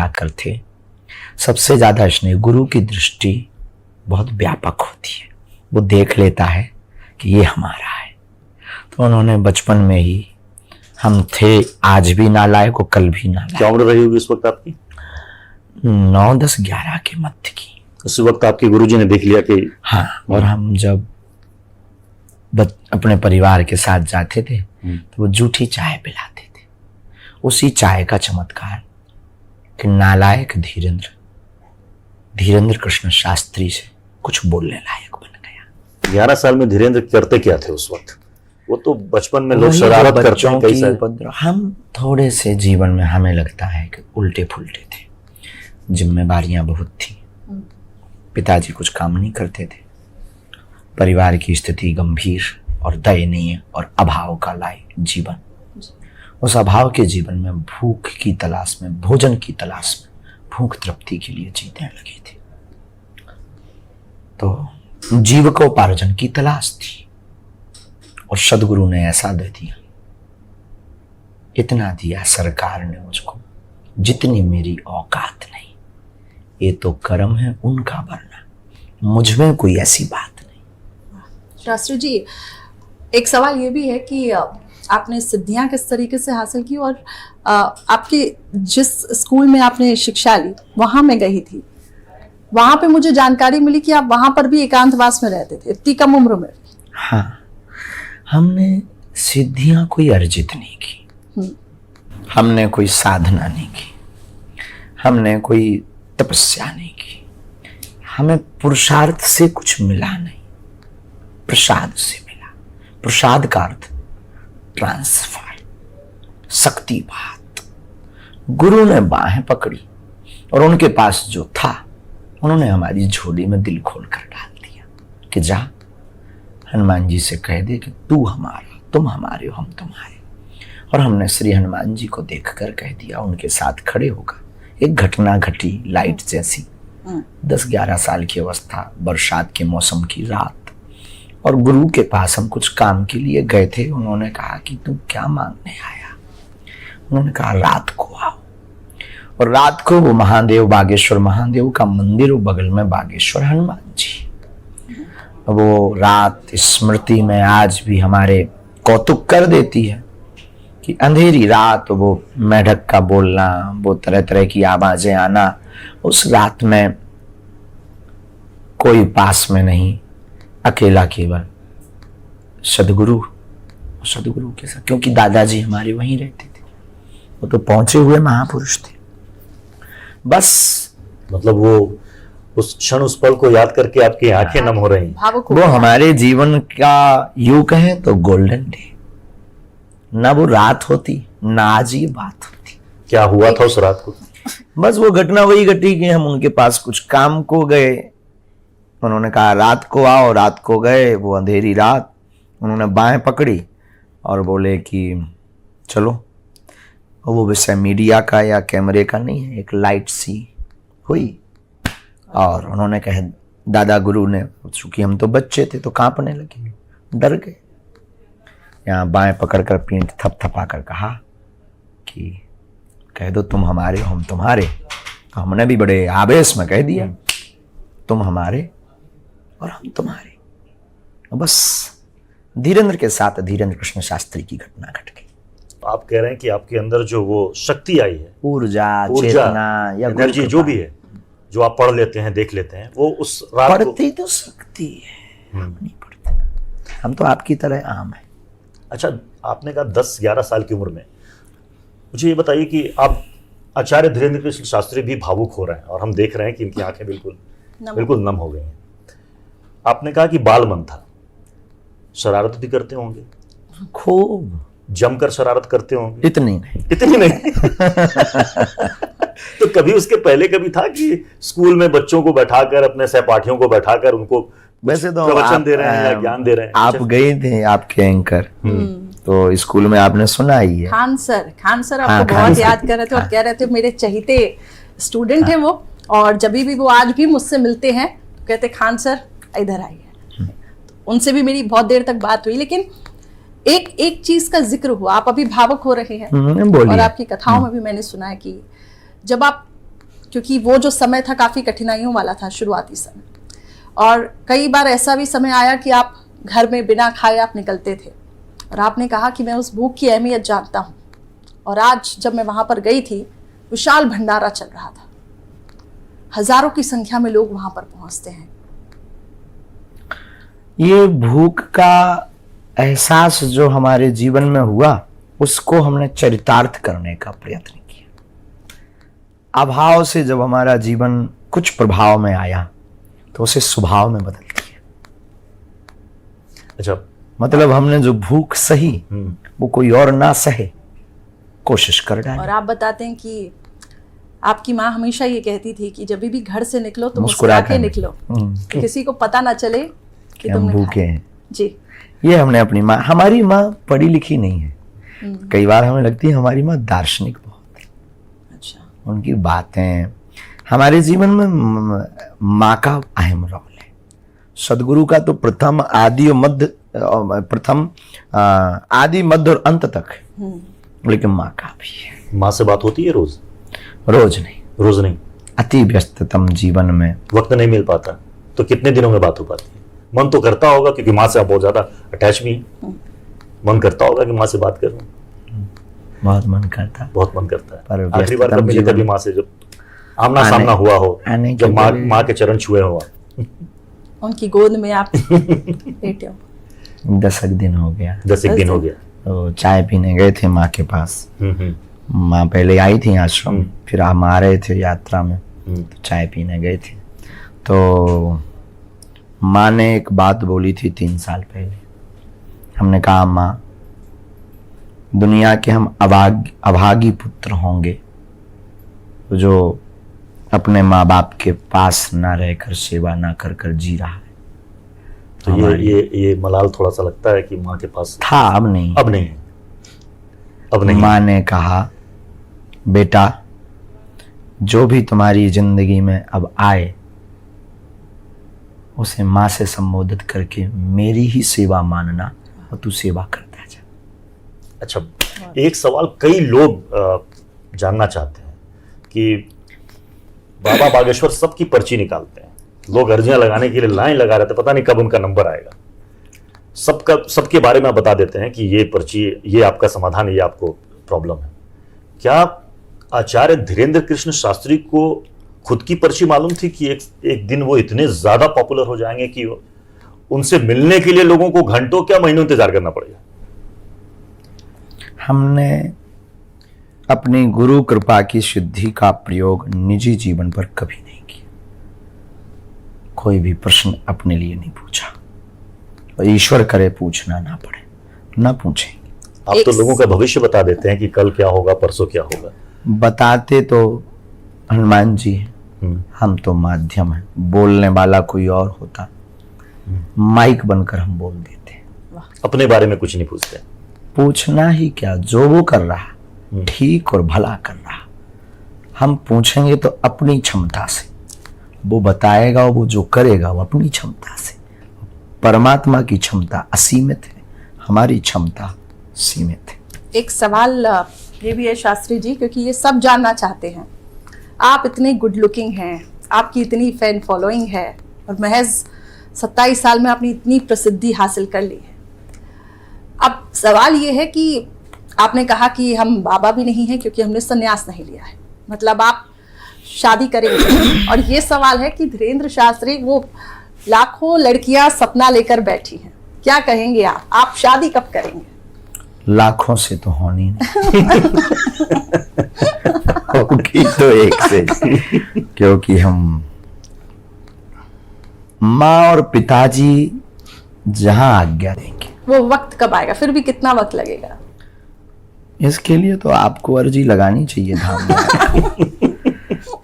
मिलाकर थे। सबसे ज्यादा स्नेह गुरु की दृष्टि बहुत व्यापक होती है, वो देख लेता है कि ये हमारा है। तो उन्होंने बचपन में ही, हम थे आज भी नालायक और कल भी नालायक। क्या उम्र रही होगी उस वक्त आपकी? 9, 10, 11 के मध्य की। उस वक्त आपके गुरुजी ने देख लिया कि हाँ, और हम जब अपने परिवार के साथ जाते थे तो वो जूठी चाय पिलाते थे। उसी चाय का चमत्कार कि नालायक धीरेन्द्र कृष्ण शास्त्री से कुछ बोलने लायक बन गया। 11 साल में धीरेन्द्र करते क्या थे उस वक्त? वो तो बचपन में लोग शरारत करते हैं कई सारे। हम थोड़े से जीवन में हमें लगता है कि उल्टे फुल्टे थे, जिम्मेदारियां बहुत थी, पिताजी कुछ काम नहीं करते थे, परिवार की स्थिति गंभीर और दयनीय और अभाव का लाए जीवन। उस अभाव के जीवन में भूख की तलाश में, भोजन की तलाश में, भूख तृप्ति के लिए जीने लगे थे। तो जीविकोपार्जन की तलाश थी और सदगुरु ने ऐसा दे दिया, इतना दिया सरकार ने मुझको जितनी मेरी औकात नहीं। ये तो कर्म है उनका भरना, मुझ में कोई ऐसी बात नहीं। शास्त्री जी, एक सवाल ये भी है कि आपने सिद्धियां किस तरीके से हासिल की, और आपके जिस स्कूल में आपने शिक्षा ली वहां मैं गई थी, वहां पे मुझे जानकारी मिली कि आप वहां पर भी एकांतवास में रहते थे इतनी कम उम्र में। हाँ, हमने सिद्धियां कोई अर्जित नहीं की, हमने कोई साधना नहीं की, हमने कोई तपस्या नहीं की, हमें पुरुषार्थ से कुछ मिला नहीं, प्रसाद से मिला। प्रसाद का अर्थ ट्रांसफर, शक्तिपात। गुरु ने बाहें पकड़ी और उनके पास जो था उन्होंने हमारी झोली में दिल खोल कर डाल दिया कि जा हनुमान जी से कह दे कि तू हमारा, तुम हमारे हो, हम तुम्हारे। और हमने श्री हनुमान जी को देखकर कह दिया, उनके साथ खड़े होकर। एक घटना घटी लाइट जैसी, 10-11 साल की अवस्था, बरसात के मौसम की रात, और गुरु के पास हम कुछ काम के लिए गए थे। उन्होंने कहा कि तू क्या मांगने आया? उन्होंने कहा रात को आओ। और रात को वो महादेव, बागेश्वर महादेव का मंदिर, वो बगल में बागेश्वर हनुमान जी। वो रात स्मृति में आज भी हमारे कौतुक कर देती है कि अंधेरी रात, वो मेढक का बोलना, वो तरह तरह की आवाजें आना। उस रात में कोई पास में नहीं, अकेला केवल सदगुरु के साथ, क्योंकि दादाजी हमारे वहीं रहते थे, वो तो पहुंचे हुए महापुरुष थे। बस मतलब वो उस क्षण, उस पल को याद करके आपकी आंखें नम हो रही हैं। वो हमारे जीवन का यूं कहें तो गोल्डन डे। ना वो रात होती, ना आज ये बात होती। क्या हुआ था उस रात को? बस वो घटना वही घटी कि हम उनके पास कुछ काम को गए, उन्होंने कहा रात को आओ। रात को गए, वो अंधेरी रात, उन्होंने बाहें पकड़ी और बोले कि चलो। और वो विषय मीडिया का या कैमरे का नहीं है, एक लाइट सी हुई और उन्होंने कहा, दादा गुरु ने, चूंकि हम तो बच्चे थे तो कांपने लगे, डर गए। यहाँ बाएं पकड़कर पीठ थपथपा कर कहा कि कह दो तुम हमारे हो, हम तुम्हारे। तो हमने भी बड़े आवेश में कह दिया, तुम हमारे और हम तुम्हारे। बस धीरेन्द्र के साथ धीरेन्द्र कृष्ण शास्त्री की घटना घट गई। आप कह रहे हैं कि आपके अंदर जो वो शक्ति आई है, ऊर्जा, चेतना या एनर्जी जो भी है, जो आप पढ़ लेते हैं, देख लेते हैं, वो उस रात पढ़ती तो शक्ति है, हम नहीं पढ़ते, हम तो आपकी तरह आम है। अच्छा, आपने कहा 10-11 साल की उम्र में, मुझे ये बताइए कि आप आचार्य धीरेन्द्र कृष्ण शास्त्री भी भावुक हो रहे हैं और हम देख रहे हैं कि इनकी आंखें बिल्कुल नम हो गई हैं। आपने कहा कि बाल मन था, शरारत भी करते होंगे, खूब जमकर शरारत करते होंगे? इतनी नहीं तो कभी उसके पहले कभी था कि स्कूल में बच्चों को बैठाकर, अपने सहपाठियों को बैठाकर उनको वैसे तो प्रवचन दे रहे हैं या ज्ञान दे रहे हैं? आप गए थे, आपके एंकर तो स्कूल में आपने सुना ही है। खान सर आपको बहुत याद कर रहे थे और कह रहे थे मेरे चहीते स्टूडेंट हैं वो, और जब भी वो आज भी मुझसे मिलते हैं तो कहते खान सर इधर आइए। उनसे भी मेरी बहुत देर तक बात हुई। लेकिन एक चीज का जिक्र हुआ, आप अभी भावुक हो रहे हैं और आपकी कथाओं में भी मैंने सुना है कि जब आप क्योंकि वो जो समय था काफ़ी कठिनाइयों वाला था, शुरुआती समय। और कई बार ऐसा भी समय आया कि आप घर में बिना खाए आप निकलते थे, और आपने कहा कि मैं उस भूख की अहमियत जानता हूँ। और आज जब मैं वहाँ पर गई थी, विशाल भंडारा चल रहा था, हजारों की संख्या में लोग वहाँ पर पहुँचते हैं। ये भूख का एहसास जो हमारे जीवन में हुआ, उसको हमने चरितार्थ करने का प्रयत्न किया। अभाव से जब हमारा जीवन कुछ प्रभाव में आया तो उसे स्वभाव में बदल दिया। अच्छा, मतलब हमने जो भूख सही वो कोई और ना सहे, कोशिश कर डाली। और आप बताते हैं कि आपकी माँ हमेशा ये कहती थी कि जब भी घर से निकलो तो मुस्कुरा मुस्कुरा के कर निकलो, कि किसी को पता ना चले कि हम तुमने भूखे खाया। हैं। जी। ये हमने अपनी माँ, हमारी माँ पढ़ी लिखी नहीं है, कई बार हमें लगती है हमारी माँ दार्शनिक बहुत है। अच्छा। उनकी बातें हमारे जीवन में माँ का अहम रोल है। सदगुरु का तो प्रथम आदि और मध्य, प्रथम आदि मध्य और अंत तक है, लेकिन माँ का भी है। माँ से बात होती है रोज? रोज नहीं, रोज नहीं। अति व्यस्ततम जीवन में वक्त नहीं मिल पाता, तो कितने दिनों में बात हो पाती है? मन तो करता होगा, क्योंकि माँ से आप बहुत ज्यादा अटैच भी हैं। मन करता होगा कि माँ से बात करूं। बहुत मन करता, बहुत मन करता है। पर आखिरी बार कब मिले व्यस्ततम कभी माँ से, जब आमना सामना हुआ हो, आने के जब माँ पहले- माँ के चरण छुए हो? उनकी गोद में आप लेटे हो। 10 दिन हो गया। 10 दिन हो गया। तो चाय पीने गए थे माँ के पास। हम्म। माँ पहले आई थी आश्रम, फिर हम आ रहे थे यात्रा में, हम्म। तो चाय पीने गए थे। तो माँ ने एक बात बोली थी 3 साल पहले। हमने कहा, माँ, दुनिया के हम अभागी पुत्र होंगे जो अपने माँ बाप के पास ना रहकर, सेवा ना कर कर जी रहा है। तो ये मलाल थोड़ा सा लगता है कि माँ के पास था, अब नहीं। अब नहीं है। अब नहीं। माँ ने कहा, बेटा, जो भी तुम्हारी जिंदगी में अब आए उसे माँ से संबोधित करके मेरी ही सेवा मानना, और तू सेवा करता जा। अच्छा, एक सवाल कई लोग जानना चाहते हैं कि बाबा बागेश्वर सबकी पर्ची निकालते हैं, लोग अर्जियां लगाने के लिए लाइन लगा रहे थे, पता नहीं कब उनका नंबर आएगा। सबके बारे में बता देते हैं कि ये पर्ची, ये आपका समाधान है, ये आपको प्रॉब्लम है। क्या आचार्य धीरेन्द्र कृष्ण शास्त्री को खुद की पर्ची मालूम थी कि एक दिन वो इतने ज्यादा पॉपुलर हो जाएंगे कि उनसे मिलने के लिए लोगों को घंटों क्या महीनों इंतजार करना पड़ेगा? हमने अपनी गुरु कृपा की सिद्धि का प्रयोग निजी जीवन पर कभी नहीं किया। कोई भी प्रश्न अपने लिए नहीं पूछा, और ईश्वर करे पूछना ना पड़े, ना पूछेंगे। आप तो लोगों का भविष्य बता देते हैं कि कल क्या होगा, परसों क्या होगा। बताते तो हनुमान जी हैं, हम तो माध्यम हैं। बोलने वाला कोई और होता, माइक बनकर हम बोल देते। अपने बारे में कुछ नहीं पूछते। पूछना ही क्या, जो वो कर रहा ठीक और भला कर रहा, हम पूछेंगे तो अपनी क्षमता से। वो बताएगा, वो जो करेगा वो अपनी क्षमता से। परमात्मा की क्षमता असीमित है, हमारी क्षमता सीमित है। एक सवाल ये भी है शास्त्री जी, क्योंकि ये सब जानना चाहते हैं, आप इतने गुड लुकिंग हैं, आपकी इतनी फैन फॉलोइंग है, और महज 27 साल में आपने इतनी प्रसिद्धि हासिल कर ली है। अब सवाल ये है कि आपने कहा कि हम बाबा भी नहीं हैं क्योंकि हमने संन्यास नहीं लिया है, मतलब आप शादी करेंगे। और ये सवाल है कि धीरेन्द्र शास्त्री, वो लाखों लड़कियां सपना लेकर बैठी हैं, क्या कहेंगे आप शादी कब करेंगे? लाखों से तो होनी नहीं होगी तो एक से, क्योंकि हम माँ और पिताजी जहां आज्ञा देंगे। वो वक्त कब आएगा? फिर भी कितना वक्त लगेगा? इसके लिए तो आपको अर्जी लगानी चाहिए धाम में।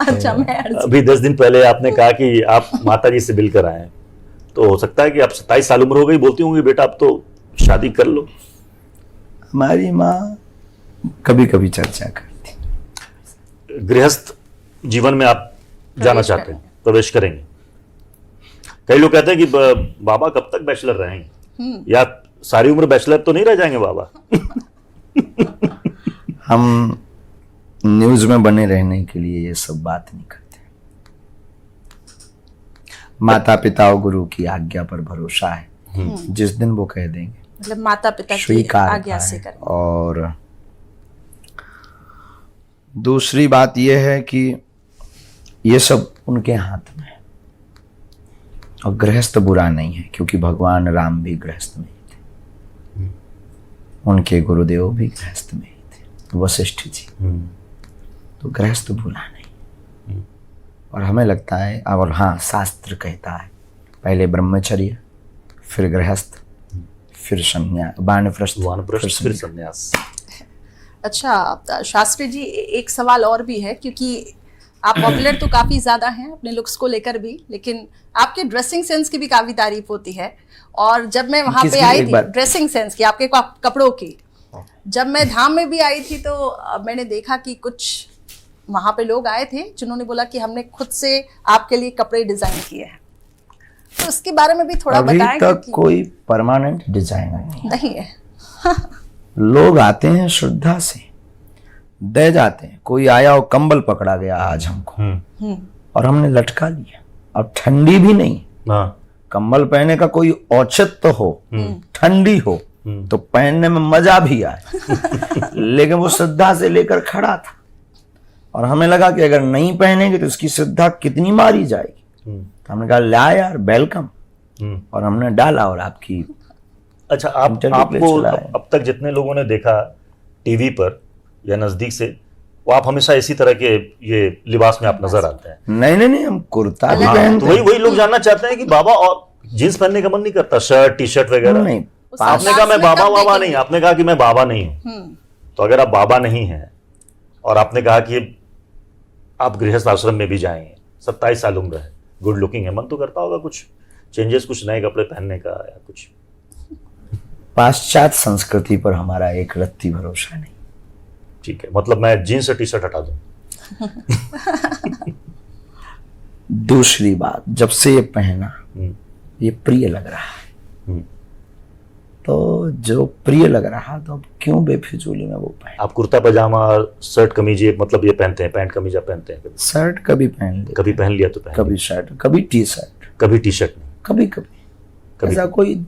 अच्छा, मैं अर्जी अभी 10 दिन पहले आपने कहा कि आप माता जी से मिलकर आए हैं, तो हो सकता है कि आप 27 साल उम्र हो गई, बोलती होंगी बेटा अब तो शादी कर लो। हमारी माँ कभी कभी चर्चा करती। गृहस्थ जीवन में आप जाना चाहते हैं, प्रवेश करेंगे। कई लोग कहते हैं कि बाबा कब तक बैचलर रहेंगे, या सारी उम्र बैचलर तो नहीं रह जाएंगे बाबा? हम न्यूज में बने रहने के लिए ये सब बात नहीं करते। माता पिता और गुरु की आज्ञा पर भरोसा है, जिस दिन वो कह देंगे मतलब माता पिता की स्वीकार आज्ञा का से है। करें। और दूसरी बात यह है कि ये सब उनके हाथ में है, और गृहस्थ बुरा नहीं है, क्योंकि भगवान राम भी गृहस्थ में ही थे, उनके गुरुदेव भी गृहस्थ में ही थे, वशिष्ठ जी। तो गृहस्थ बुरा नहीं। और हमें लगता है, और हाँ, शास्त्र कहता है पहले ब्रह्मचर्य, फिर गृहस्थ, फिर संन्यास, वानप्रस्थ, वानप्रस्थ फिर संन्यास। अच्छा शास्त्री जी, एक सवाल और भी है, क्योंकि आप पॉपुलर तो काफी ज्यादा हैं अपने लुक्स को लेकर भी, लेकिन आपके ड्रेसिंग सेंस की भी काफी तारीफ होती है। और जब मैं वहां पे किसकी? आई एक थी, बार। ड्रेसिंग सेंस की, आपके कपड़ों की, जब मैं धाम में भी आई थी तो मैंने देखा कि कुछ वहां पे लोग आए थे जिन्होंने बोला कि हमने खुद से आपके लिए कपड़े डिजाइन किए हैं, तो उसके बारे में भी थोड़ा अभी बताएं। तक क्योंकि कोई परमानेंट डिजाइनर नहीं। नहीं है। लोग आते हैं श्रद्धा से, दे जाते हैं। कोई आया और कंबल पकड़ा गया आज हमको, और हमने लटका लिया, और ठंडी भी नहीं, हाँ। कंबल पहनने का कोई औचित्य हो, ठंडी हो तो पहनने में मजा भी आए, लेकिन वो श्रद्धा से लेकर खड़ा था, और हमें लगा कि अगर नहीं पहनेंगे तो इसकी श्रद्धा कितनी मारी जाएगी। तो हमने कहा ला यार, वेलकम, और हमने डाला, और आपकी अच्छा, इंटरव्यू पे आपको चला है। अब तक जितने लोगों ने देखा टीवी पर या नजदीक से, वो आप हमेशा इसी तरह के ये लिबास में आप नजर आते हैं। नहीं, हम कुर्ता भी हाँ, पहनते तो वही लोग जानना चाहते हैं कि बाबा, और जींस पहनने का मन नहीं करता, शर्ट टी शर्ट वगैरह? नहीं, आपने कहा मैं बाबा बाबा नहीं, आपने कहा कि मैं बाबा नहीं हूं। तो अगर आप बाबा नहीं हैं, और आपने कहा कि आप गृहस्थ आश्रम में भी जाएंगे, 27 साल उम्र है, गुड लुकिंग है, मन तो करता होगा कुछ चेंजेस, कुछ नए कपड़े पहनने का या कुछ? पाश्चात्य संस्कृति पर हमारा एक रत्ती भरोसा नहीं। ठीक है, मतलब मैं जीन्स और टी शर्ट हटा दूं? दूसरी बात, जब से ये पहना, ये प्रिय लग रहा है, तो जो प्रिय लग रहा, तो अब क्यों बेफिजूली में वो पहन। आप कुर्ता पजामा शर्ट कमीज मतलब ये पहनते हैं, पैंट कमीज आप पहनते हैं कभी? शर्ट कभी पहन ले, कभी पहन लिया तो पहन कभी शर्ट, कभी टी शर्ट, कभी टी शर्ट नहीं, कभी कभी ऐसा कोई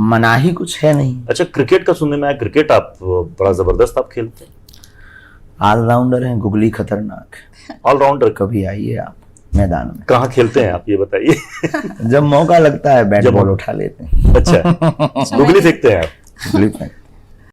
मनाही कुछ है नहीं। अच्छा, क्रिकेट का सुनने में आया, क्रिकेट आप बड़ा जबरदस्त आप खेलते हैं, ऑलराउंडर हैं, गुगली खतरनाक, ऑलराउंडर। कभी आइए आप मैदान में। कहाँ खेलते हैं आप, ये बताइए? जब मौका लगता है बैट बॉल उठा लेते हैं। अच्छा, गुगली फेंकते हैं आप? गुगली फेंक